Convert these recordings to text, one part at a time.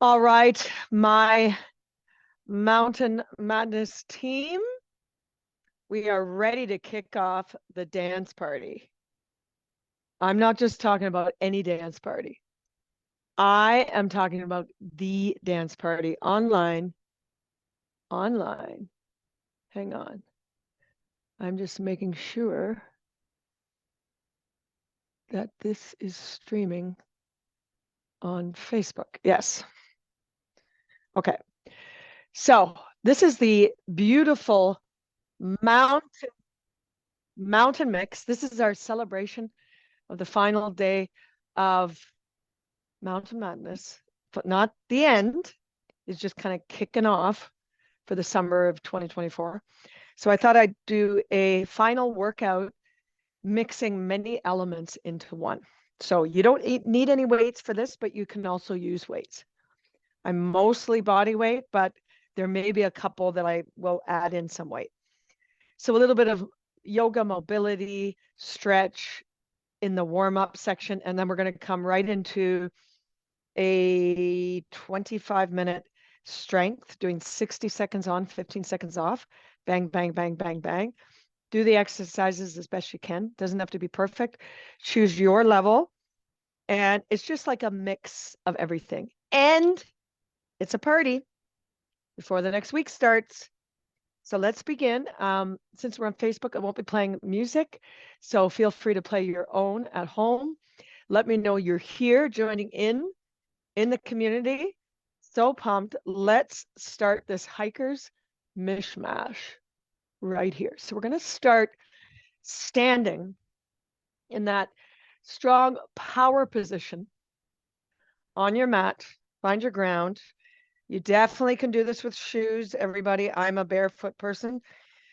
All right, my Mountain Madness team, we are ready to kick off the dance party. I'm not just talking about any dance party. I am talking about the dance party online. Online. Hang on. I'm just making sure that this is streaming on Facebook. Yes. Okay. So this is the beautiful mountain mix. This is our celebration of the final day of Mountain Madness, but not the end. It's just kind of kicking off for the summer of 2024. So I thought I'd do a final workout mixing many elements into one. So you don't need any weights for this, but you can also use weights. I'm mostly body weight, but there may be a couple that I will add in some weight. So a little bit of yoga mobility, stretch in the warm-up section, and then we're going to come right into a 25-minute strength, doing 60 seconds on, 15 seconds off. Bang, bang, bang, bang, bang. Do the exercises as best you can. Doesn't have to be perfect. Choose your level. And it's just like a mix of everything. And it's a party before the next week starts. So let's begin. Since we're on Facebook, I won't be playing music. So feel free to play your own at home. Let me know you're here joining in the community. So pumped. Let's start this hiker's mishmash right here. So we're going to start standing in that strong power position on your mat. Find your ground. You definitely can do this with shoes, everybody. I'm a barefoot person,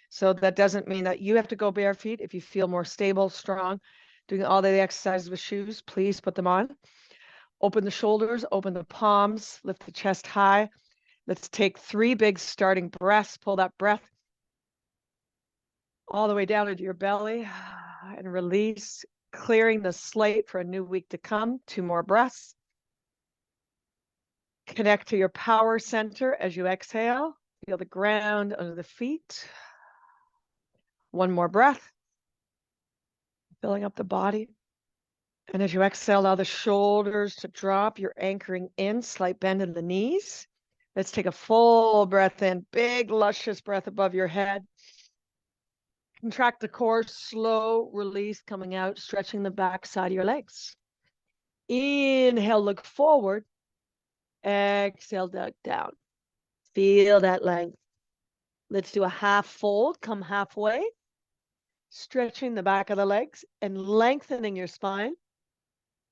so that doesn't mean that you have to go bare feet. If you feel more stable, strong, doing all the exercises with shoes, please put them on. Open the shoulders, open the palms, lift the chest high. Let's take 3 big starting breaths. Pull that breath all the way down into your belly and release, clearing the slate for a new week to come. 2 more breaths. Connect to your power center as you exhale. Feel the ground under the feet. 1 more breath, filling up the body. And as you exhale, allow the shoulders to drop. You're anchoring in, slight bend in the knees. Let's take a full breath in, big, luscious breath above your head. Contract the core, slow release coming out, stretching the back side of your legs. Inhale, look forward. Exhale, duck down. Feel that length. Let's do a half fold, come halfway. Stretching the back of the legs and lengthening your spine.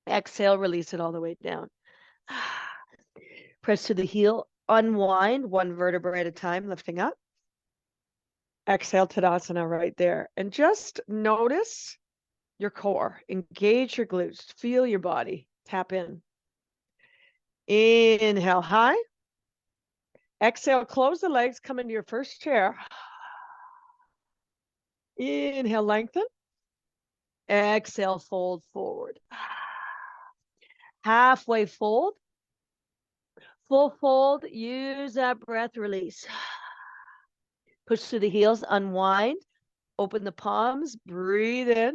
Exhale, release it all the way down. Press to the heel, unwind 1 vertebra at a time, lifting up. Exhale, Tadasana right there. And just notice your core. Engage your glutes. Feel your body. Tap in. Inhale, high. Exhale, close the legs, come into your first chair. Inhale, lengthen. Exhale, fold forward. Halfway fold. Full fold, use that breath, release. Push through the heels, unwind. Open the palms, breathe in.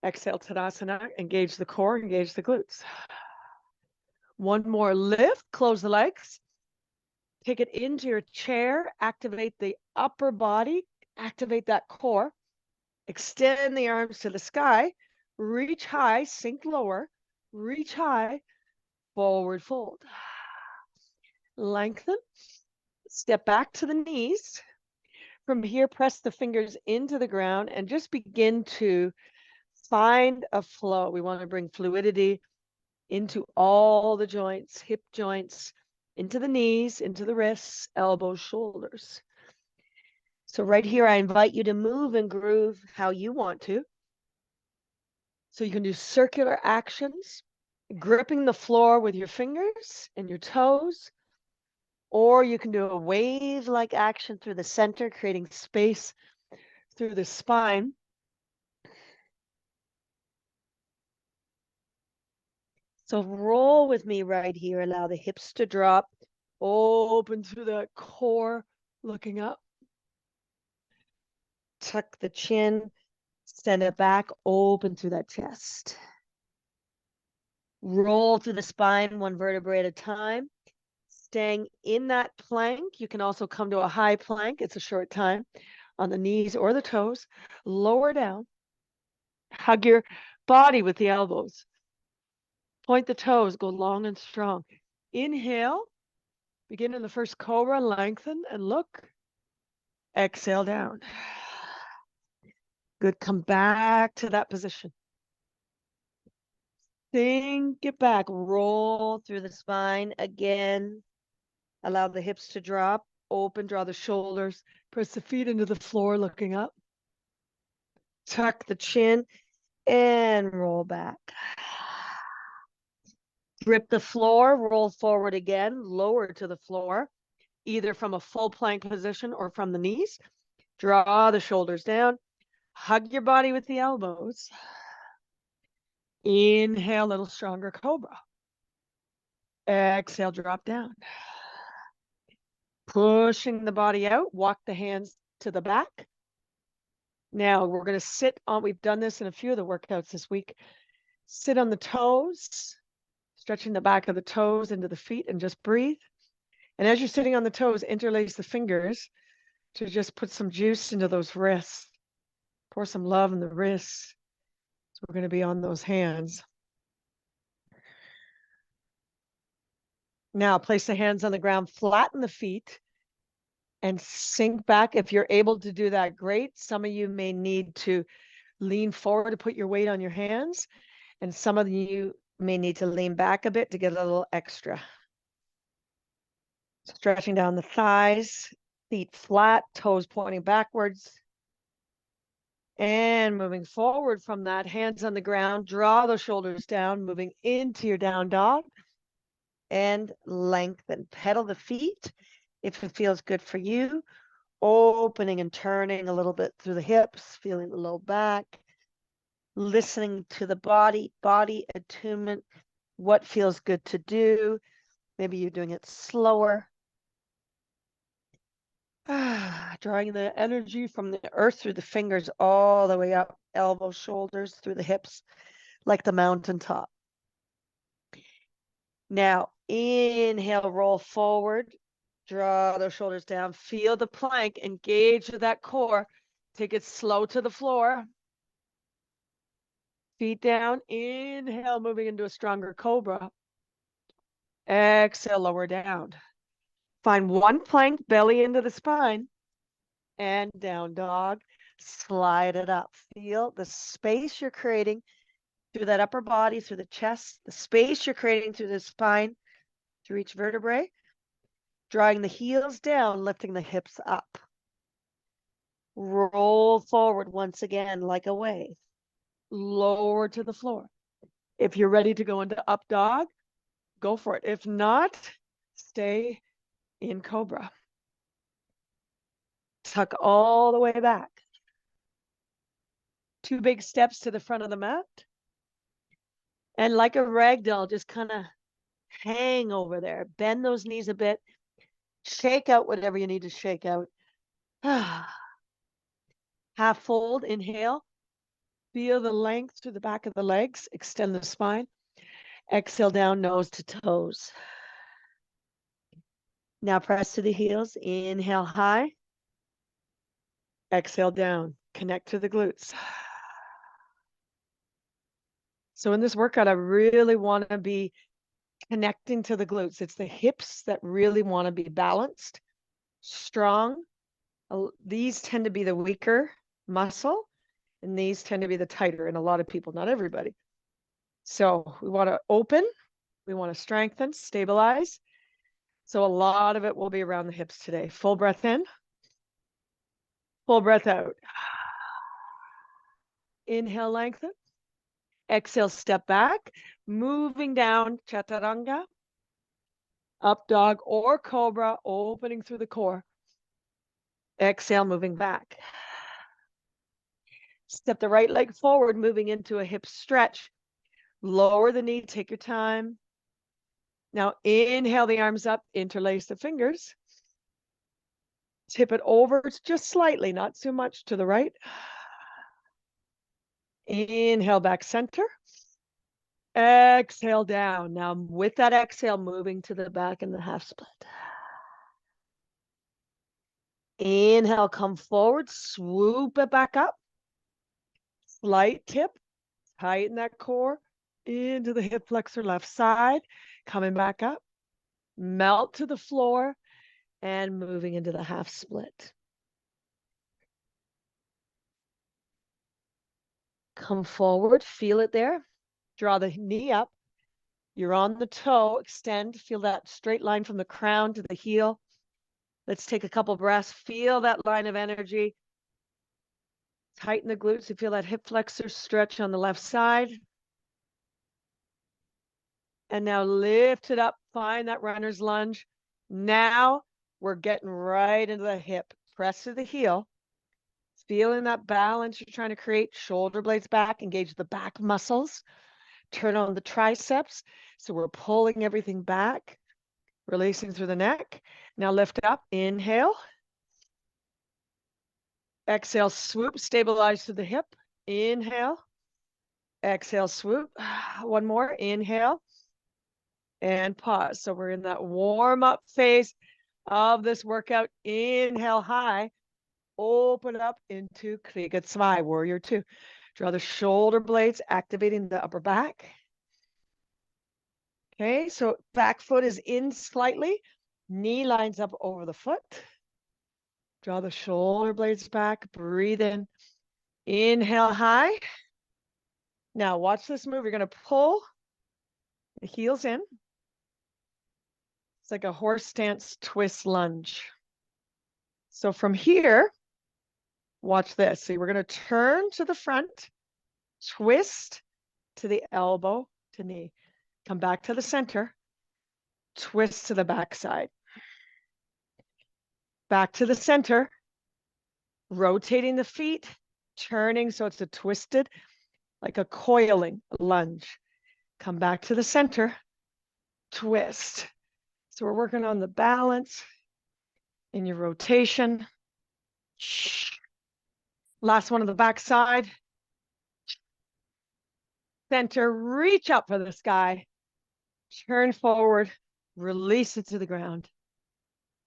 Exhale, Tadasana, engage the core, engage the glutes. 1 more lift, close the legs. Take it into your chair, activate the upper body, activate that core. Extend the arms to the sky, reach high, sink lower, reach high, forward fold. Lengthen, step back to the knees. From here, press the fingers into the ground and just begin to find a flow. We want to bring fluidity into all the joints, hip joints, into the knees, into the wrists, elbows, shoulders. So right here, I invite you to move and groove how you want to. So you can do circular actions, gripping the floor with your fingers and your toes, or you can do a wave-like action through the center, creating space through the spine. So roll with me right here. Allow the hips to drop. Open through the core, looking up. Tuck the chin. Send it back. Open through that chest. Roll through the spine, one vertebrae at a time. Staying in that plank. You can also come to a high plank. It's a short time on the knees or the toes. Lower down. Hug your body with the elbows. Point the toes, go long and strong. Inhale, begin in the first cobra, lengthen and look. Exhale down. Good, come back to that position. Sink it back, roll through the spine again. Allow the hips to drop, open, draw the shoulders, press the feet into the floor, looking up. Tuck the chin and roll back. Grip the floor, roll forward again, lower to the floor, either from a full plank position or from the knees. Draw the shoulders down, hug your body with the elbows. Inhale, a little stronger cobra. Exhale, drop down. Pushing the body out, walk the hands to the back. Now we're going to sit on, we've done this in a few of the workouts this week. Sit on the toes, stretching the back of the toes into the feet and just breathe. And as you're sitting on the toes, interlace the fingers to just put some juice into those wrists. Pour some love in the wrists. So we're going to be on those hands. Now place the hands on the ground, flatten the feet, and sink back. If you're able to do that, great. Some of you may need to lean forward to put your weight on your hands, and some of you may need to lean back a bit to get a little extra. Stretching down the thighs, feet flat, toes pointing backwards. And moving forward from that, hands on the ground, draw the shoulders down, moving into your down dog. And lengthen, pedal the feet if it feels good for you. Opening and turning a little bit through the hips, feeling the low back. Listening to the body attunement, what feels good to do. Maybe you're doing it slower. Drawing the energy from the earth through the fingers all the way up, elbows, shoulders, through the hips, like the mountaintop. Now, inhale, roll forward, draw those shoulders down, feel the plank, engage with that core, take it slow to the floor. Feet down, inhale, moving into a stronger cobra. Exhale, lower down. Find one plank, belly into the spine, and down dog. Slide it up. Feel the space you're creating through that upper body, through the chest, the space you're creating through the spine, through each vertebrae. Drawing the heels down, lifting the hips up. Roll forward once again like a wave. Lower to the floor. If you're ready to go into up dog, go for it. If not, stay in cobra. Tuck all the way back. 2 big steps to the front of the mat. And like a ragdoll, just kind of hang over there. Bend those knees a bit. Shake out whatever you need to shake out. Half fold, inhale. Feel the length through the back of the legs. Extend the spine. Exhale down, nose to toes. Now press to the heels. Inhale high. Exhale down. Connect to the glutes. So in this workout, I really want to be connecting to the glutes. It's the hips that really want to be balanced, strong. These tend to be the weaker muscle, and these tend to be the tighter in a lot of people, not everybody. So we want to open, we want to strengthen, stabilize. So a lot of it will be around the hips today. Full breath in, full breath out. Inhale, lengthen. Exhale, step back, moving down, chaturanga, up dog or cobra, opening through the core. Exhale, moving back. Step the right leg forward, moving into a hip stretch. Lower the knee, take your time. Now inhale the arms up, interlace the fingers. Tip it over just slightly, not too much to the right. Inhale back center. Exhale down. Now with that exhale, moving to the back in the half split. Inhale, come forward, swoop it back up. Slight tip, tighten that core into the hip flexor left side, coming back up, melt to the floor, and moving into the half split. Come forward, feel it there. Draw the knee up. You're on the toe, extend, feel that straight line from the crown to the heel. Let's take a couple breaths, feel that line of energy. Tighten the glutes, you feel that hip flexor stretch on the left side. And now lift it up, find that runner's lunge. Now we're getting right into the hip. Press to the heel. Feeling that balance you're trying to create. Shoulder blades back, engage the back muscles. Turn on the triceps. So we're pulling everything back, releasing through the neck. Now lift up, inhale. Exhale, swoop, stabilize to the hip. Inhale. Exhale, swoop. One more, inhale. And pause. So we're in that warm up phase of this workout. Inhale high, open up into Kriega 2, Warrior 2. Draw the shoulder blades, activating the upper back. Okay, so back foot is in slightly, knee lines up over the foot. Draw the shoulder blades back, breathe in. Inhale high. Now watch this move. You're going to pull the heels in. It's like a horse stance twist lunge. So from here, watch this. See, we're going to turn to the front, twist to the elbow to knee. Come back to the center, twist to the backside. Back to the center, rotating the feet, turning so it's a twisted, like a coiling lunge. Come back to the center, twist. So we're working on the balance in your rotation. Last one on the back side. Center, reach up for the sky. Turn forward, release it to the ground.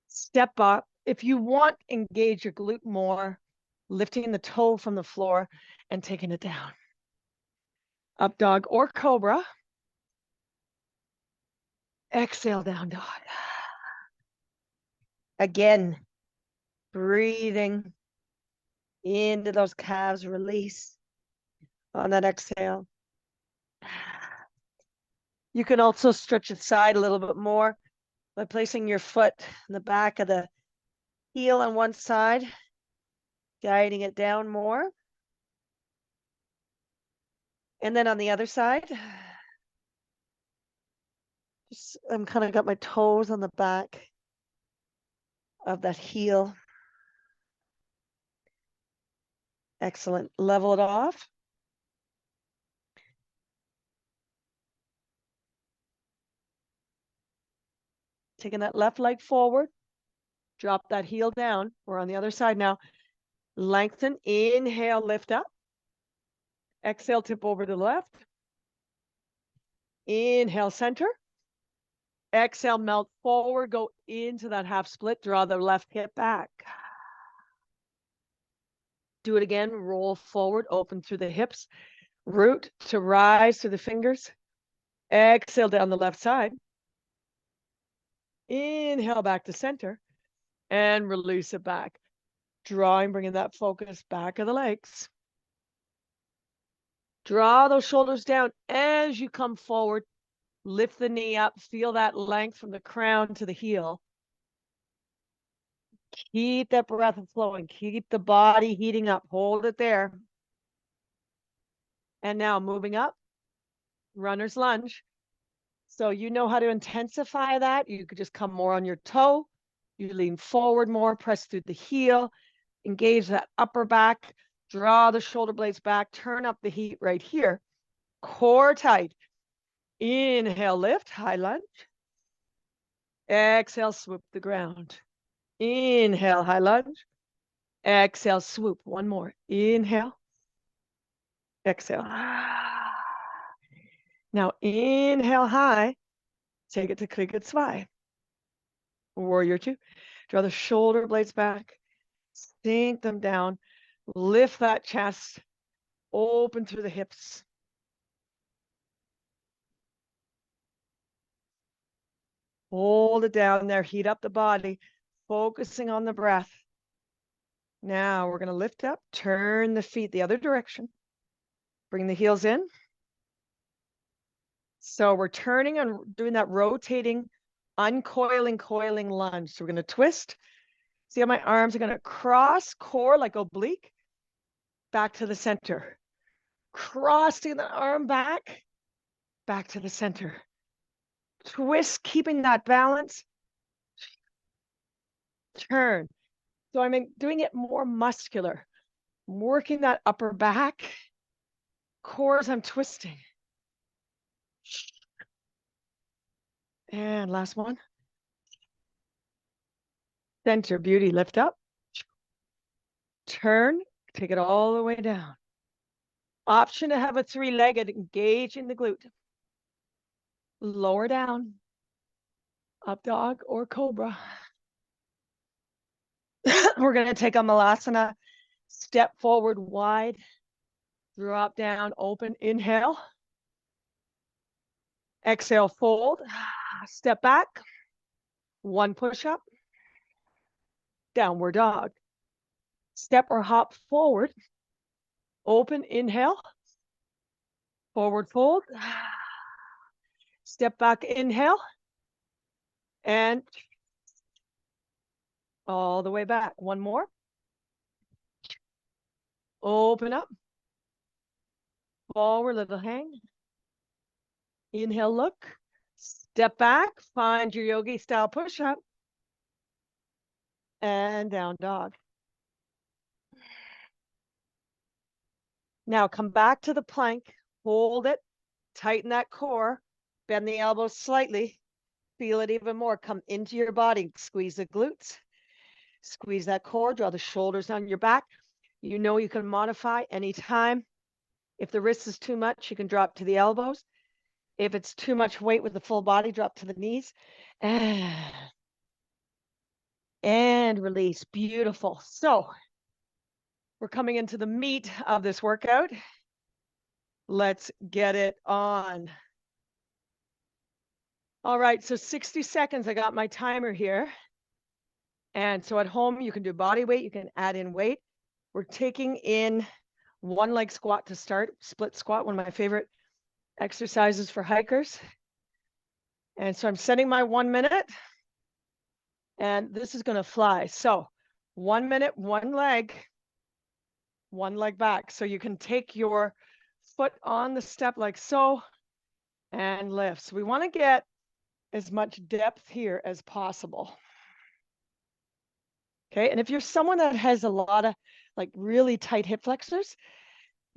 Step up. If you want, engage your glute more, lifting the toe from the floor and taking it down. Up dog or cobra. Exhale, down dog. Again, breathing into those calves, release on that exhale. You can also stretch the side a little bit more by placing your foot in the back of the heel on one side, guiding it down more. And then on the other side, I'm kind of got my toes on the back of that heel. Excellent. Level it off. Taking that left leg forward. Drop that heel down. We're on the other side now. Lengthen. Inhale, lift up. Exhale, tip over to the left. Inhale, center. Exhale, melt forward. Go into that half split. Draw the left hip back. Do it again. Roll forward. Open through the hips. Root to rise through the fingers. Exhale down the left side. Inhale back to center. And release it back. Drawing, bringing that focus back of the legs. Draw those shoulders down as you come forward. Lift the knee up. Feel that length from the crown to the heel. Keep that breath flowing. Keep the body heating up. Hold it there. And now moving up. Runner's lunge. So you know how to intensify that. You could just come more on your toe. You lean forward more, press through the heel, engage that upper back, draw the shoulder blades back, turn up the heat right here. Core tight. Inhale, lift, high lunge. Exhale, swoop the ground. Inhale, high lunge. Exhale, swoop. One more. Inhale. Exhale. Now inhale high. Take it to Kriega 2. Warrior 2. Draw the shoulder blades back. Sink them down. Lift that chest. Open through the hips. Hold it down there. Heat up the body. Focusing on the breath. Now we're going to lift up. Turn the feet the other direction. Bring the heels in. So we're turning and doing that rotating, uncoiling, coiling lunge. So we're going to twist. See how my arms are going to cross core like oblique back to the center. Crossing the arm back to the center. Twist, keeping that balance. Turn. So I'm doing it more muscular. I'm working that upper back. Core as I'm twisting. And last one. Center, beauty, lift up. Turn, take it all the way down. Option to have a 3-legged, engaging the glute. Lower down. Up dog or cobra. We're going to take a Malasana. Step forward wide. Drop down, open, inhale. Exhale, fold. Step back. One push up. Downward dog. Step or hop forward. Open, inhale. Forward fold. Step back, inhale. And all the way back. One more. Open up. Forward, little hang. Inhale, look. Step back. Find your yogi style push up. And down dog. Now come back to the plank. Hold it. Tighten that core. Bend the elbows slightly. Feel it even more. Come into your body. Squeeze the glutes. Squeeze that core. Draw the shoulders down your back. You know you can modify anytime. If the wrist is too much, you can drop to the elbows. If it's too much weight with the full body, drop to the knees. And release. Beautiful. So we're coming into the meat of this workout. Let's get it on. All right, so 60 seconds. I got my timer here. And so at home, you can do body weight. You can add in weight. We're taking in one leg squat to start. Split squat, one of my favorite exercises for hikers. And so I'm setting my 1 minute. And this is going to fly. So 1 minute, one leg back. So you can take your foot on the step like so and lift. So we want to get as much depth here as possible. Okay, and if you're someone that has a lot of like really tight hip flexors,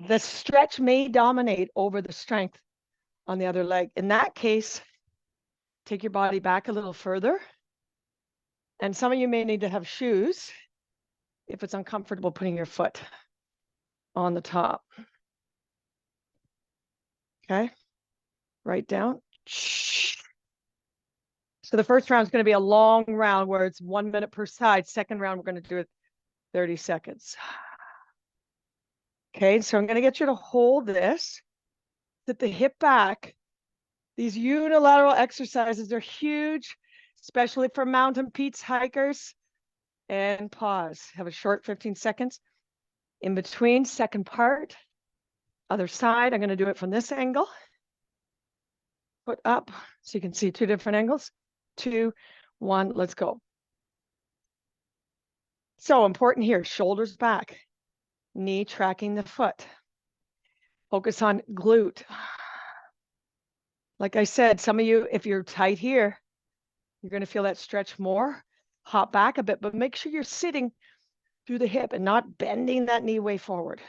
the stretch may dominate over the strength on the other leg. In that case, take your body back a little further. And some of you may need to have shoes if it's uncomfortable putting your foot on the top. Okay, right down. So the first round is going to be a long round where it's 1 minute per side. Second round, we're going to do it 30 seconds. Okay, so I'm going to get you to hold this, sit the hip back. These unilateral exercises are huge, especially for mountain peaks hikers. And pause. Have a short 15 seconds. In between, second part. Other side, I'm going to do it from this angle. Foot up so you can see two different angles. 2, 1, let's go. So important here, shoulders back, knee tracking the foot. Focus on glute. Like I said, some of you, if you're tight here, you're going to feel that stretch more. Hop back a bit, but make sure you're sitting through the hip and not bending that knee way forward.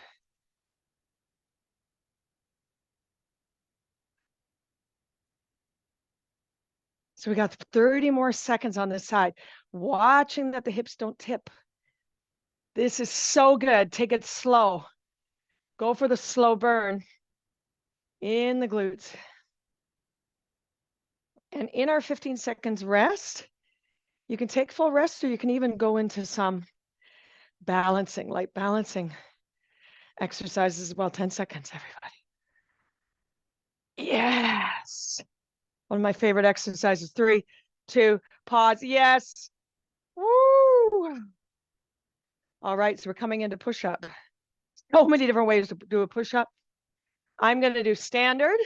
So we got 30 more seconds on this side, watching that the hips don't tip. This is so good. Take it slow. Go for the slow burn in the glutes. And in our 15 seconds rest, you can take full rest, or you can even go into some balancing, light balancing exercises as well. 10 seconds, everybody. Yes. One of my favorite exercises. 3, 2, pause. Yes. Woo. All right, so we're coming into push-up. So many different ways to do a push-up. I'm going to do standard,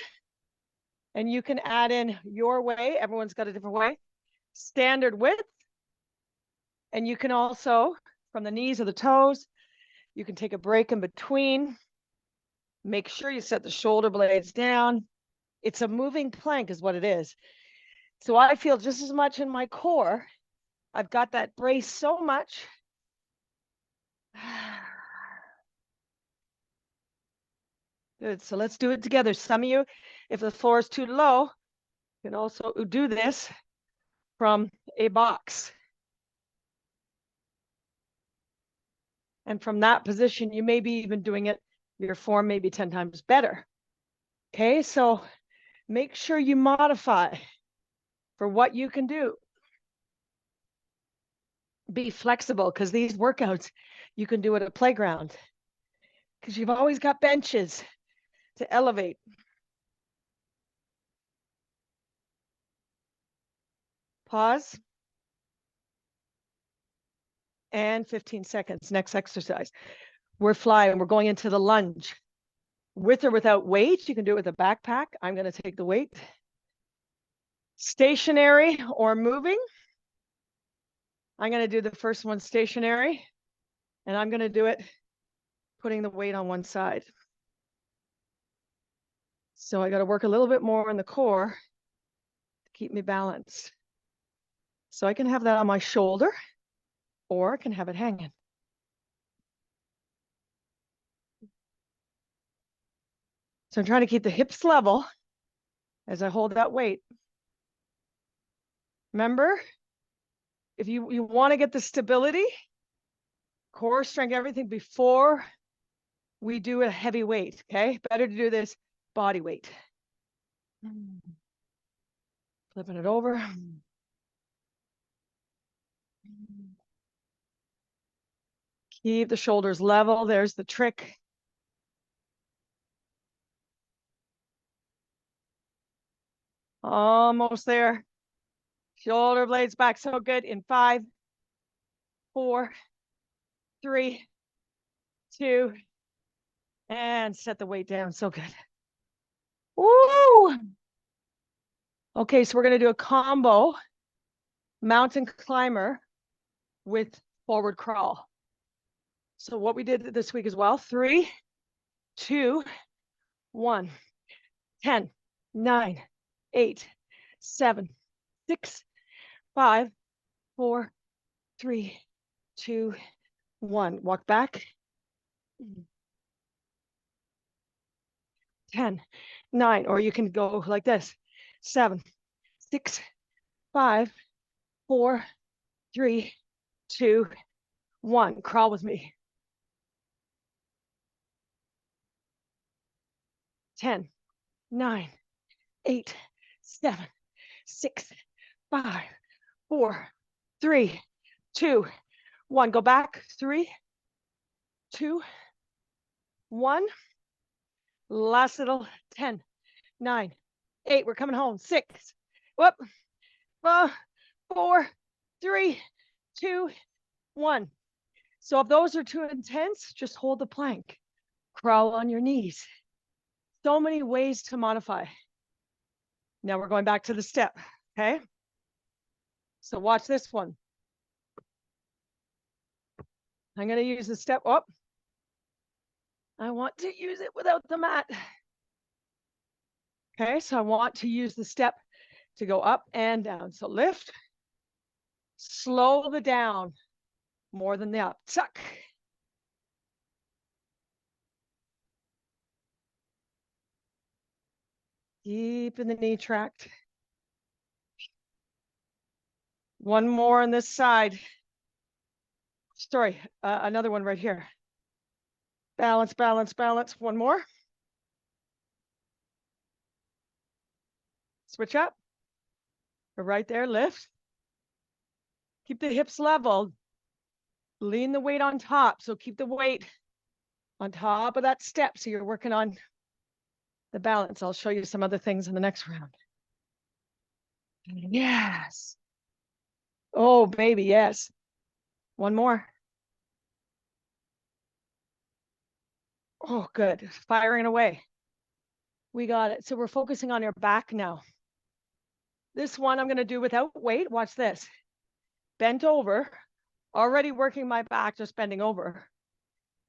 and you can add in your way. Everyone's got a different way. Standard width, and you can also, from the knees or the toes, you can take a break in between. Make sure you set the shoulder blades down. It's a moving plank is what it is. So I feel just as much in my core. I've got that brace so much. Good, so let's do it together. Some of you, if the floor is too low, you can also do this from a box. And from that position, you may be even doing it, your form may be 10 times better. Okay, so make sure you modify for what you can do. Be flexible, because these workouts you can do at a playground, because you've always got benches to elevate. Pause. And 15 seconds. Next exercise. We're flying. We're going into the lunge. With or without weight, you can do it with a backpack. I'm going to take the weight. Stationary or moving. I'm going to do the first one stationary, and I'm going to do it putting the weight on one side. So I got to work a little bit more in the core to keep me balanced. So I can have that on my shoulder, or I can have it hanging. So I'm trying to keep the hips level as I hold that weight. Remember, if you want to get the stability, core strength, everything before we do a heavy weight, okay? Better to do this body weight. Flipping it over. Keep the shoulders level. There's the trick. Almost there. Shoulder blades back. So good. In 5, 4, 3, 2, and set the weight down. So good. Woo! Okay, so we're going to do a combo mountain climber with forward crawl. So what we did this week as well, 3, 2, 1, 10, 9, 8, 7, 6, 5, 4, 3, 2, 1. Walk back. 10, 9, or you can go like this. 7, 6, 5, 4, 3, 2, 1. Crawl with me. 10, 9, 8, 7, 6, 5, 4, 3, 2, 1. Go back. 3, 2, 1. Last little. 10, 9, 8. We're coming home. 6. Whoop. 4, 3, 2, 1. So if those are too intense, just hold the plank. Crawl on your knees. So many ways to modify. Now we're going back to the step, okay? So watch this one. I'm going to use the step up. I want to use it without the mat. Okay, so I want to use the step to go up and down. So lift, slow the down more than the up. Tuck. Deep in the knee tract. One more on this side. Sorry, another one right here. Balance, balance, balance. One more. Switch up. We're right there, lift. Keep the hips level. Lean the weight on top. So keep the weight on top of that step. So you're working on the balance. I'll show you some other things in the next round. Yes. Oh, baby, yes. One more. Oh, good. Firing away. We got it. So we're focusing on your back now. This one I'm going to do without weight. Watch this. Bent over. Already working my back, just bending over.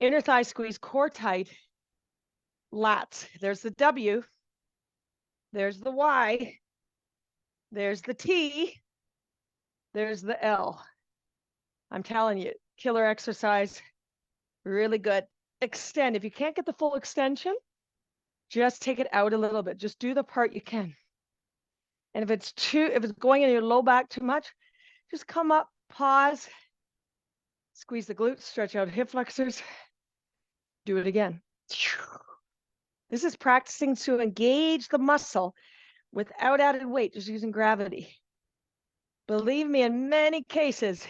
Inner thigh squeeze, core tight. Lats. There's the W. There's the Y. There's the T. There's the L. I'm telling you, killer exercise. Really good. Extend. If you can't get the full extension, just take it out a little bit. Just do the part you can. And if it's going in your low back too much, just come up, pause, squeeze the glutes, stretch out hip flexors, do it again. This is practicing to engage the muscle without added weight, just using gravity. Believe me, in many cases,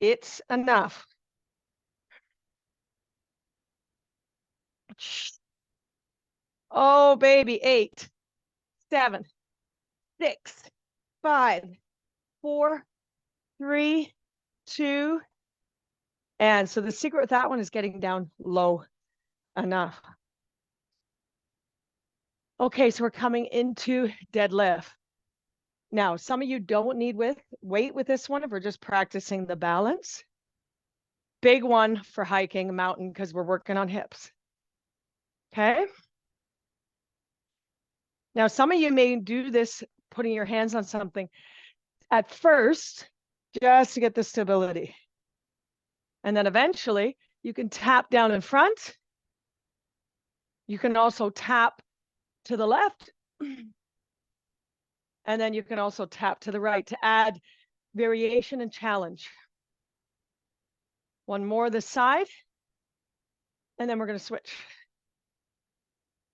it's enough. Oh, baby, 8, 7, 6, 5, 4, 3, 2. And so the secret with that one is getting down low enough. Okay, so we're coming into deadlift. Now, some of you don't need weight with this one if we're just practicing the balance. Big one for hiking a mountain because we're working on hips. Okay. Now, some of you may do this putting your hands on something at first just to get the stability. And then eventually you can tap down in front. You can also tap to the left. And then you can also tap to the right to add variation and challenge. One more this side. And then we're going to switch.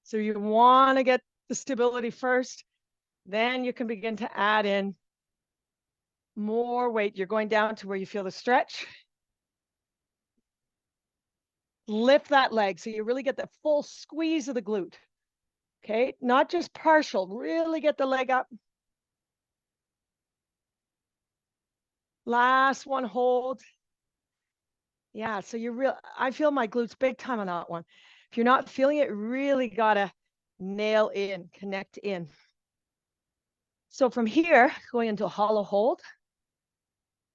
So you want to get the stability first. Then you can begin to add in more weight. You're going down to where you feel the stretch. Lift that leg so you really get the full squeeze of the glute. Okay, not just partial, really get the leg up. Last one, hold. Yeah, so I feel my glutes big time on that one. If you're not feeling it, really gotta nail in, connect in. So from here, going into a hollow hold.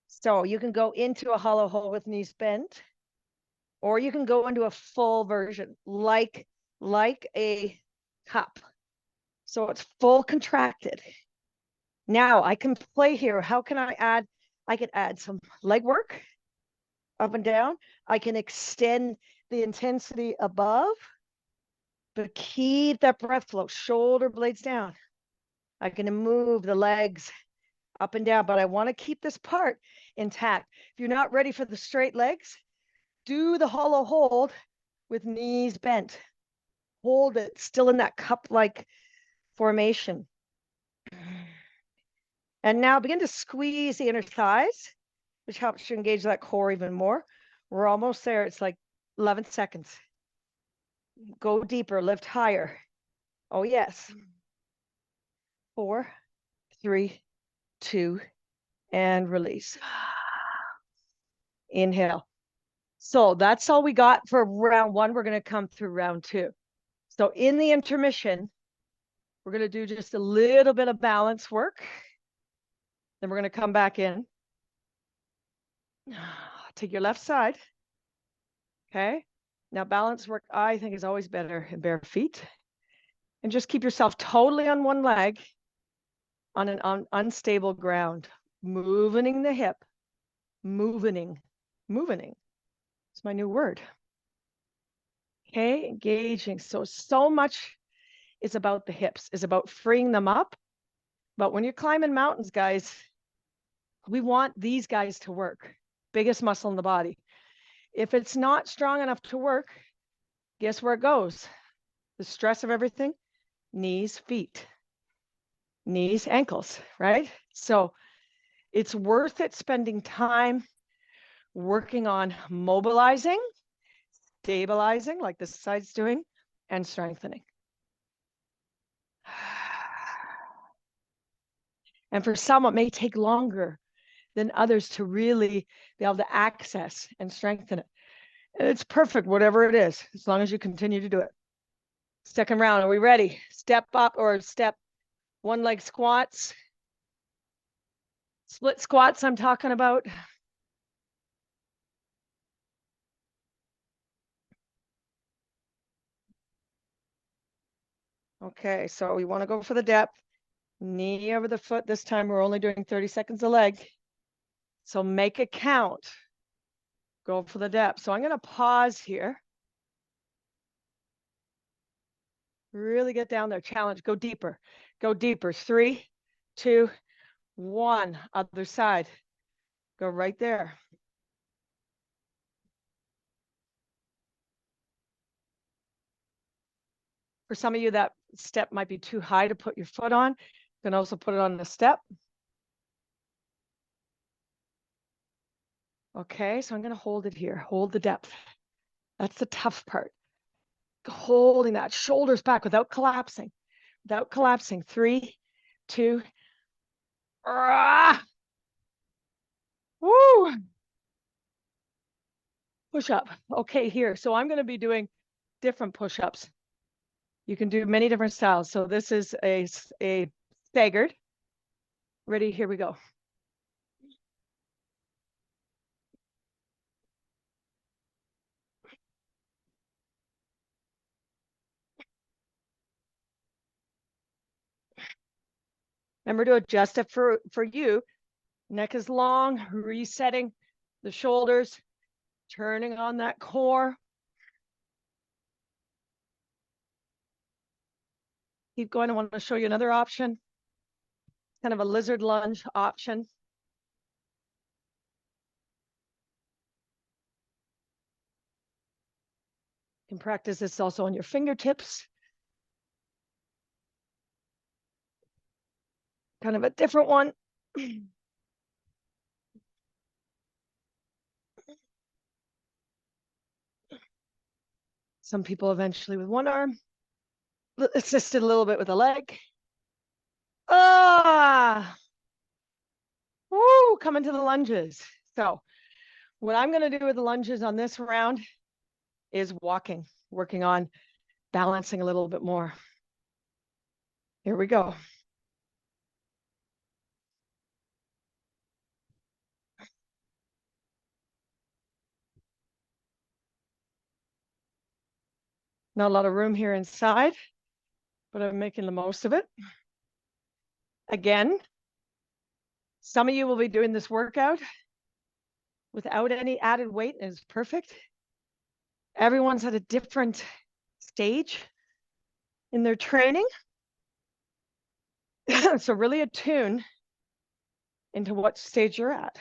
So you can go into a hollow hold with knees bent, or you can go into a full version, like a cup. So it's full contracted. Now I can play here. How can I add? I could add some leg work up and down. I can extend the intensity above, but keep that breath flow, shoulder blades down. I can move the legs up and down, but I want to keep this part intact. If you're not ready for the straight legs, do the hollow hold with knees bent. Hold it still in that cup-like formation. And now begin to squeeze the inner thighs, which helps you engage that core even more. We're almost there. It's like 11 seconds. Go deeper, lift higher. Oh, yes. 4, 3, 2, and release. Inhale. So that's all we got for round 1. We're going to come through round 2. So in the intermission, we're going to do just a little bit of balance work. Then we're going to come back in. Take your left side. Okay. Now balance work, I think, is always better in bare feet. And just keep yourself totally on one leg on an unstable ground. Moving the hip. Moving. It's my new word. Okay, engaging. So much is about the hips, is about freeing them up. But when you're climbing mountains, guys, We want these guys to work. Biggest muscle in the body. If it's not strong enough to work, guess where it goes? The stress of everything, knees, feet, knees, ankles, right? So it's worth it spending time working on mobilizing, stabilizing, like this side's doing, and strengthening. And for some, it may take longer than others to really be able to access and strengthen it. And it's perfect, whatever it is, as long as you continue to do it. Second round, are we ready? Step up or step one leg squats. Split squats I'm talking about. Okay, so we want to go for the depth. Knee over the foot. This time we're only doing 30 seconds a leg. So make it count. Go for the depth. So I'm going to pause here. Really get down there. Challenge. Go deeper. Go deeper. 3, 2, 1. Other side. Go right there. For some of you, that step might be too high to put your foot on. You can also put it on the step. Okay, so I'm going to hold it here. Hold the depth. That's the tough part. Holding that, shoulders back without collapsing. Without collapsing. 3, 2, woo! Push up. Okay, here. So I'm going to be doing different push-ups. You can do many different styles. So this is a staggered. Ready? Here we go. Remember to adjust it for you. Neck is long, resetting the shoulders, turning on that core. Keep going. I want to show you another option. Kind of a lizard lunge option. You can practice this also on your fingertips. Kind of a different one. Some people eventually with one arm. Assisted a little bit with a leg. Woo, coming to the lunges. So what I'm going to do with the lunges on this round is walking, working on balancing a little bit more. Here we go. Not a lot of room here inside, but I'm making the most of it. Again, some of you will be doing this workout without any added weight, and it's perfect. Everyone's at a different stage in their training. So really attune into what stage you're at.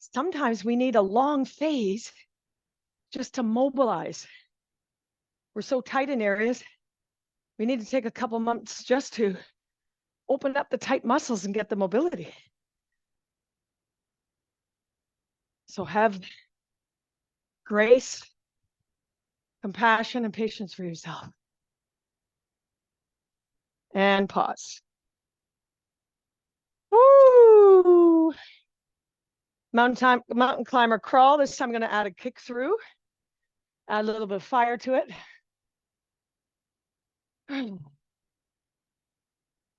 Sometimes we need a long phase just to mobilize. We're so tight in areas. We need to take a couple months just to open up the tight muscles and get the mobility. So have grace, compassion, and patience for yourself. And pause. Woo! Mountain climber crawl. This time I'm going to add a kick through. Add a little bit of fire to it.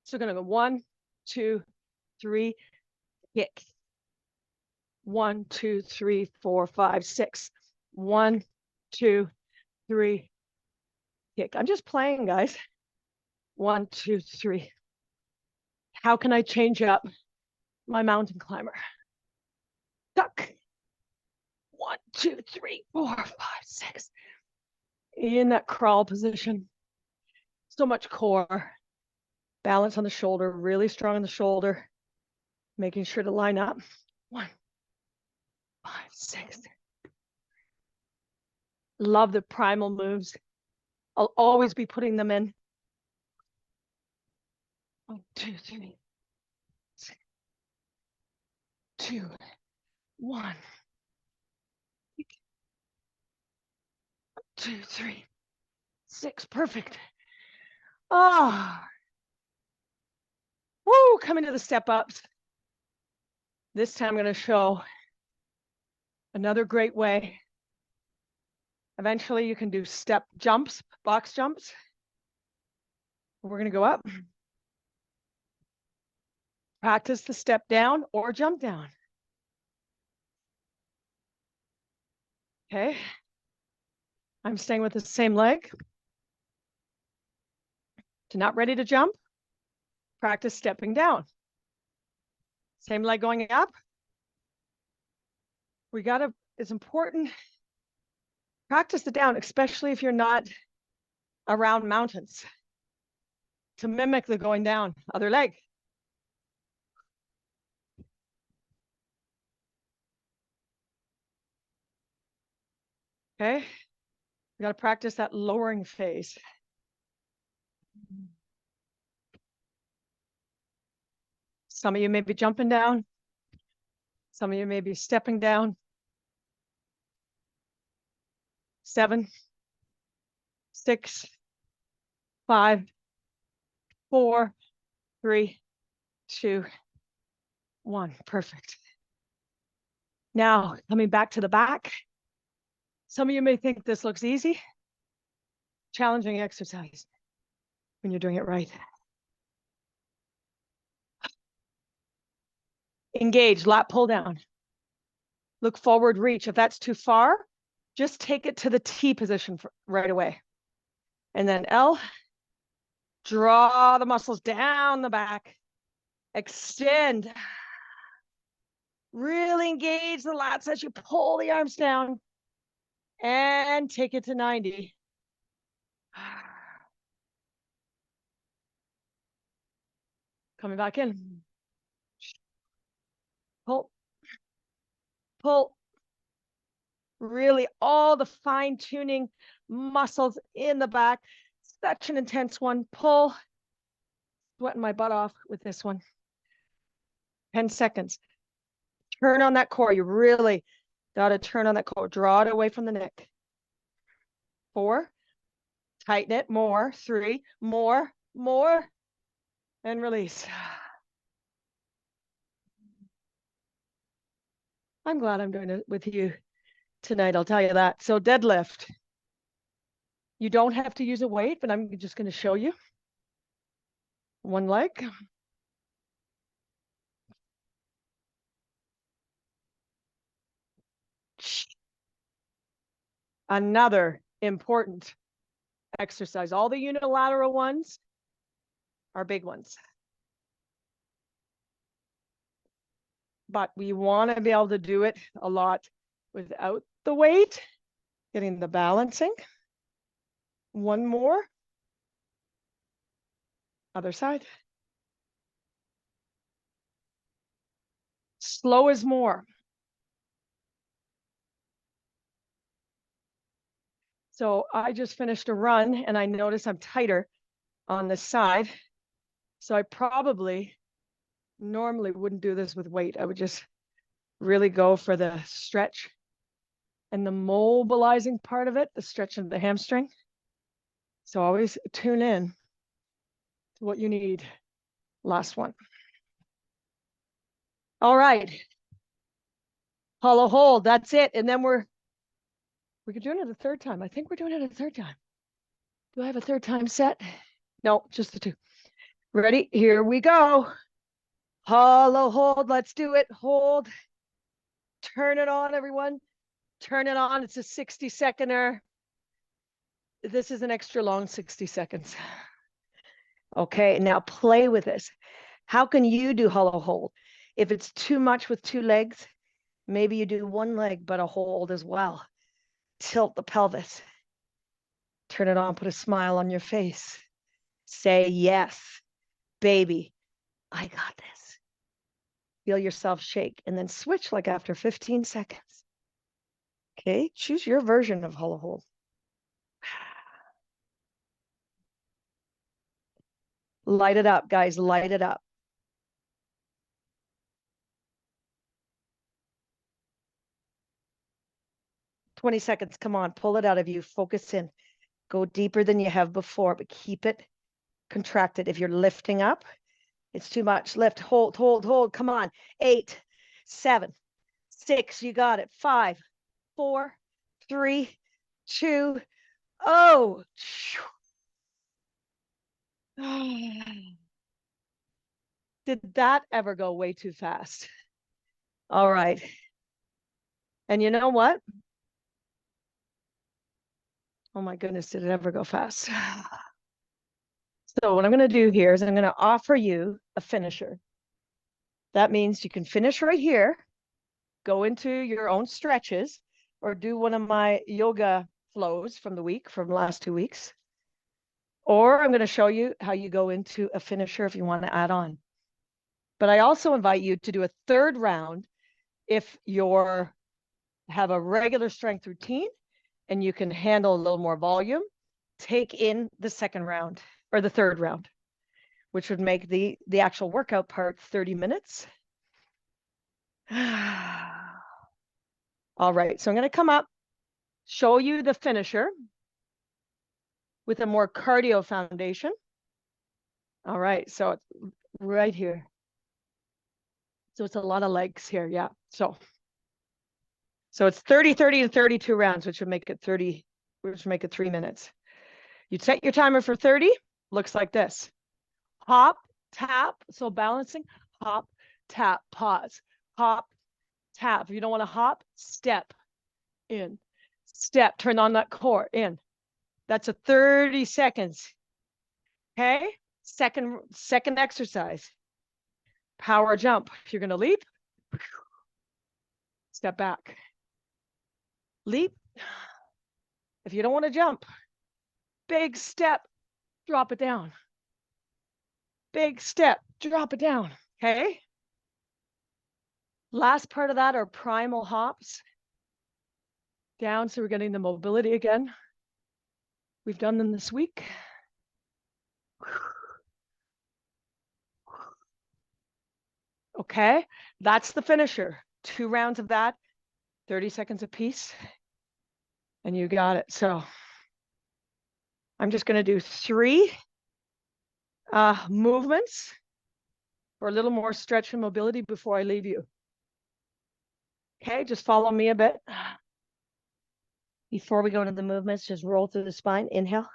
So we're going to go 1, 2, 3, kick. 1, 2, 3, 4, 5, 6. 1, 2, 3, kick. I'm just playing, guys. 1, 2, 3. How can I change up my mountain climber? Duck. 1, 2, 3, 4, 5, 6. In that crawl position. So much core. Balance on the shoulder, really strong on the shoulder, making sure to line up. 1, 5, 6. Love the primal moves. I'll always be putting them in. 1, 2, 3. 2, 1. 2, 3, 6. Perfect. Ah. Woo, coming to the step ups. This time I'm going to show another great way. Eventually you can do step jumps, box jumps. We're going to go up. Practice the step down or jump down. Okay. I'm staying with the same leg. If you're not ready to jump, practice stepping down. Same leg going up. It's important, practice the down, especially if you're not around mountains, to mimic the going down, other leg. Okay, we got to practice that lowering phase. Some of you may be jumping down. Some of you may be stepping down. 7, 6, 5, 4, 3, 2, 1. Perfect. Now, coming back to the back. Some of you may think this looks easy. Challenging exercise when you're doing it right. Engage, lat pull down. Look forward, reach. If that's too far, just take it to the T position right away. And then L, draw the muscles down the back. Extend. Really engage the lats as you pull the arms down. And take it to 90. Coming back in. Pull. Pull. Really all the fine tuning muscles in the back. Such an intense one. Pull. Sweating my butt off with this one. 10 seconds. Turn on that core. You really got to turn on that core. Draw it away from the neck. 4. Tighten it. More. 3. More. And release. I'm glad I'm doing it with you tonight, I'll tell you that. So deadlift. You don't have to use a weight, but I'm just going to show you. One leg. Another important exercise. All the unilateral ones are big ones. But we want to be able to do it a lot without the weight, getting the balancing. One more. Other side. Slow is more. So I just finished a run and I notice I'm tighter on this side. So I probably normally wouldn't do this with weight. I would just really go for the stretch and the mobilizing part of it, the stretch of the hamstring. So always tune in to what you need. Last one. All right. Hollow hold, that's it. And then we're doing it a third time. I think we're doing it a third time. Do I have a third time set? No, just the 2. Ready? Here we go. Hollow hold, let's do it. Hold. Turn it on, everyone. Turn it on. It's a 60-seconder. This is an extra long 60 seconds. Okay, now play with this. How can you do hollow hold? If it's too much with 2 legs, maybe you do 1 leg, but a hold as well. Tilt the pelvis. Turn it on, put a smile on your face. Say yes. baby. I got this. Feel yourself shake and then switch like after 15 seconds. Okay, choose your version of hula hold. Light it up, guys, light it up. "20 seconds, come on, pull it out of you, focus in. Go deeper than you have before, but keep it contracted. If you're lifting up, it's too much. Lift, hold, hold, hold, come on. 8, 7, 6, you got it. 5, 4, 3, 2, oh. Did that ever go way too fast? All right. And you know what? Oh my goodness, did it ever go fast? So what I'm going to do here is I'm going to offer you a finisher. That means you can finish right here, go into your own stretches, or do one of my yoga flows from the week, from the last 2 weeks. Or I'm going to show you how you go into a finisher if you want to add on. But I also invite you to do a third round if you're have a regular strength routine and you can handle a little more volume. Take in the second round or the third round, which would make the actual workout part 30 minutes. All right, so I'm going to come up, show you the finisher with a more cardio foundation. All right, so it's right here. So it's a lot of legs here, yeah. So it's 30, 30, and 32 rounds, which would make it 30, which would make it 3 minutes. You set your timer for 30, looks like this. Hop, tap, so balancing, hop, tap, pause, hop, tap. If you don't want to hop, step in, step, turn on that core, in. That's a 30 seconds. Okay, second exercise. Power jump. If you're going to leap, step back. Leap. If you don't want to jump, big step, drop it down. Big step, drop it down. Okay. Last part of that are primal hops. Down, so we're getting the mobility again. We've done them this week. Okay, that's the finisher. 2 rounds of that, 30 seconds apiece, and you got it. So I'm just going to do 3 movements for a little more stretch and mobility before I leave you. Okay, just follow me a bit. Before we go into the movements, just roll through the spine. Inhale.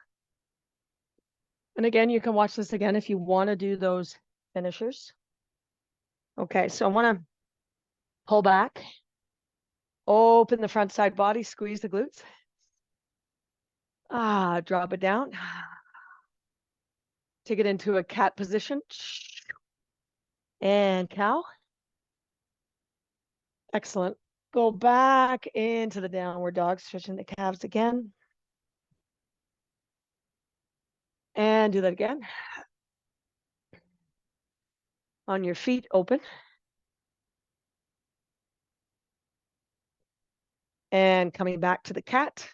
And again, you can watch this again if you want to do those finishers. Okay, so I want to pull back, open the front side body, squeeze the glutes. Drop it down. Take it into a cat position. And cow. Excellent. Go back into the downward dog, stretching the calves again. And do that again. On your feet, open. And coming back to the cat.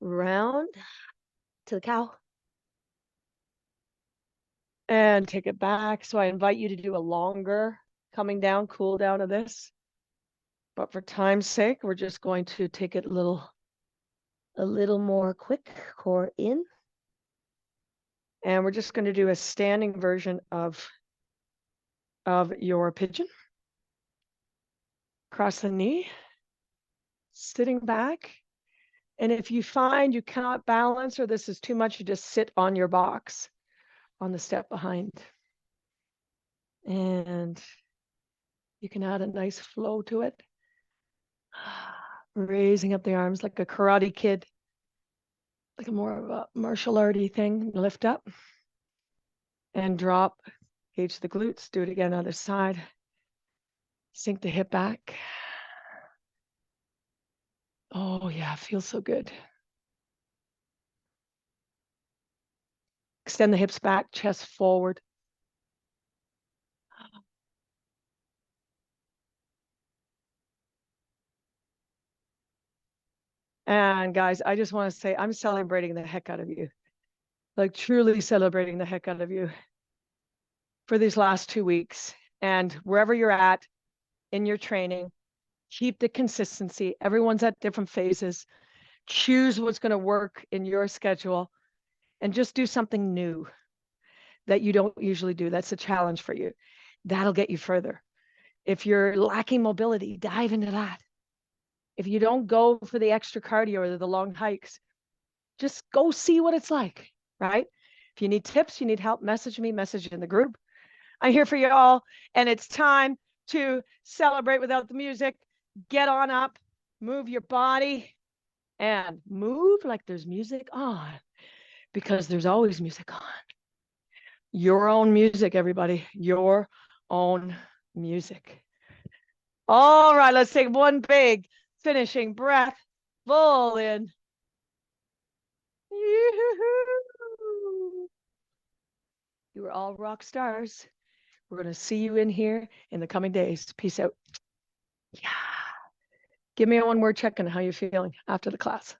Round to the cow. And take it back. So I invite you to do a longer coming down, cool down of this. But for time's sake, we're just going to take it a little more quick. Core in. And we're just going to do a standing version of your pigeon. Cross the knee, sitting back. And if you find you cannot balance or this is too much, you just sit on your box on the step behind. And you can add a nice flow to it. Raising up the arms like a Karate Kid, like a more of a martial arty thing. Lift up and drop. Engage the glutes. Do it again, other side. Sink the hip back. Oh yeah, feels so good. Extend the hips back, chest forward. And guys, I just want to say I'm celebrating the heck out of you. Like truly celebrating the heck out of you for these last 2 weeks. And wherever you're at in your training, keep the consistency. Everyone's at different phases. Choose what's going to work in your schedule and just do something new that you don't usually do. That's a challenge for you. That'll get you further. If you're lacking mobility, dive into that. If you don't go for the extra cardio or the long hikes, just go see what it's like, right? If you need tips, you need help, message me, message in the group. I'm here for you all, and it's time to celebrate without the music. Get on up, move your body, and move like there's music on, because there's always music on. Your own music, everybody, your own music. All right, let's take one big finishing breath. Full in. You are all rock stars. We're going to see you in here in the coming days. Peace out. Yeah. Give me a one word check on how you're feeling after the class.